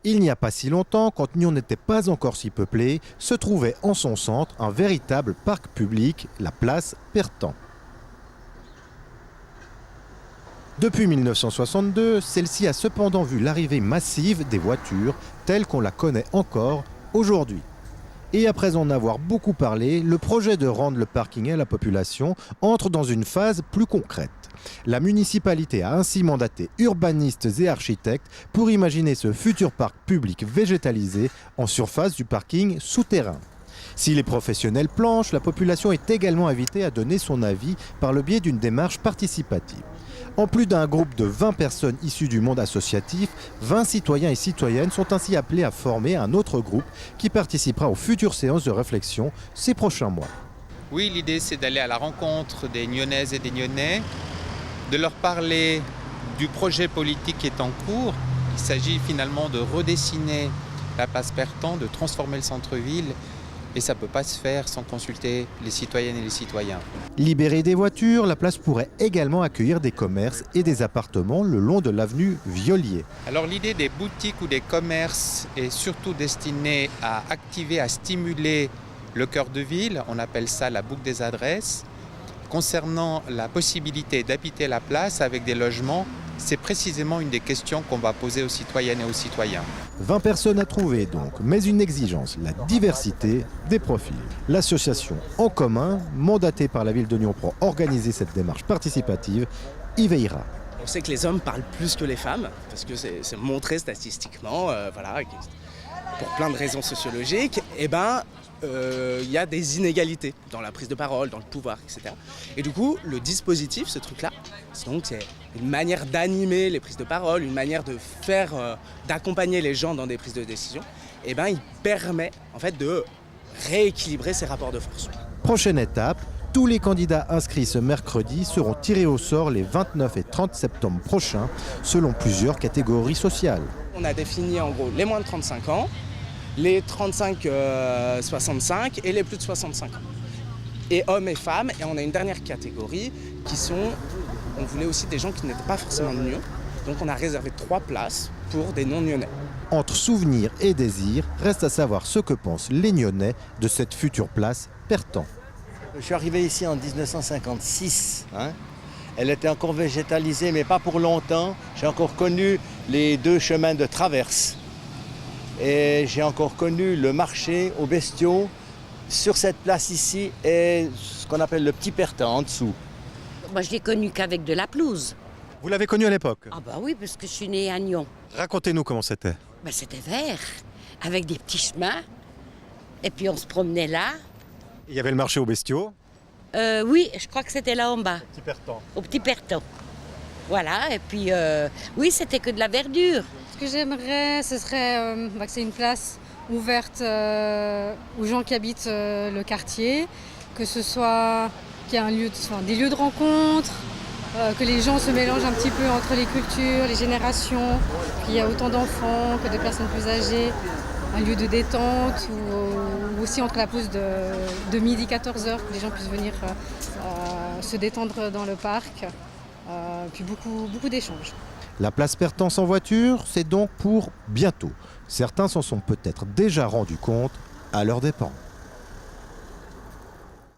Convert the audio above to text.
Il n'y a pas si longtemps, quand Nyon n'était pas encore si peuplé, se trouvait en son centre un véritable parc public, la place Pertan. Depuis 1962, celle-ci a cependant vu l'arrivée massive des voitures, telle qu'on la connaît encore aujourd'hui. Et après en avoir beaucoup parlé, le projet de rendre le parking à la population entre dans une phase plus concrète. La municipalité a ainsi mandaté urbanistes et architectes pour imaginer ce futur parc public végétalisé en surface du parking souterrain. Si les professionnels planchent, la population est également invitée à donner son avis par le biais d'une démarche participative. En plus d'un groupe de 20 personnes issues du monde associatif, 20 citoyens et citoyennes sont ainsi appelés à former un autre groupe qui participera aux futures séances de réflexion ces prochains mois. Oui, l'idée c'est d'aller à la rencontre des Nyonnaises et des Nyonnais, de leur parler du projet politique qui est en cours. Il s'agit finalement de redessiner la place Pertan, de transformer le centre-ville. Et ça ne peut pas se faire sans consulter les citoyennes et les citoyens. Libérée des voitures, la place pourrait également accueillir des commerces et des appartements le long de l'avenue Violier. Alors l'idée des boutiques ou des commerces est surtout destinée à activer, à stimuler le cœur de ville. On appelle ça la boucle des adresses. Concernant la possibilité d'habiter la place avec des logements, c'est précisément une des questions qu'on va poser aux citoyennes et aux citoyens. 20 personnes à trouver donc, mais une exigence, la diversité des profils. L'association En Commun, mandatée par la ville de Nyon pour organiser cette démarche participative, y veillera. On sait que les hommes parlent plus que les femmes, parce que c'est montré statistiquement, voilà, pour plein de raisons sociologiques, il y a des inégalités dans la prise de parole, dans le pouvoir, etc. Et du coup, le dispositif, ce truc-là, c'est une manière d'animer les prises de parole, une manière de d'accompagner les gens dans des prises de décision. Il permet en fait de rééquilibrer ces rapports de force. Prochaine étape, tous les candidats inscrits ce mercredi seront tirés au sort les 29 et 30 septembre prochains, selon plusieurs catégories sociales. On a défini en gros les moins de 35 ans, les 35-65 et les plus de 65 ans. Et hommes et femmes, et on a une dernière catégorie qui sont, on voulait aussi des gens qui n'étaient pas forcément de Nyon, donc on a réservé 3 places pour des non-Nyonnais. Entre souvenirs et désirs, reste à savoir ce que pensent les Nyonnais de cette future place Pertan. Je suis arrivé ici en 1956. Elle était encore végétalisée, mais pas pour longtemps. J'ai encore connu les 2 chemins de traverse. Et j'ai encore connu le marché aux bestiaux sur cette place ici et ce qu'on appelle le petit Pertan en dessous. Moi, je l'ai connu qu'avec de la pelouse. Vous l'avez connu à l'époque? Ah bah oui, parce que je suis née à Nyon. Racontez-nous comment c'était. Bah, c'était vert, avec des petits chemins. Et puis on se promenait là. Il y avait le marché aux bestiaux. Oui, je crois que c'était là en bas. Petit Pertan. Au petit Pertan. Voilà, et puis oui, c'était que de la verdure. Ce que j'aimerais, ce serait que c'est une place ouverte aux gens qui habitent le quartier, que ce soit qu'il y ait des lieux de rencontre, que les gens se mélangent un petit peu entre les cultures, les générations, qu'il y a autant d'enfants que de personnes plus âgées, un lieu de détente ou aussi entre la pause de midi 14h, que les gens puissent venir se détendre dans le parc, puis beaucoup d'échanges. La place Pertan sans voiture, c'est donc pour bientôt. Certains s'en sont peut-être déjà rendus compte à leurs dépens.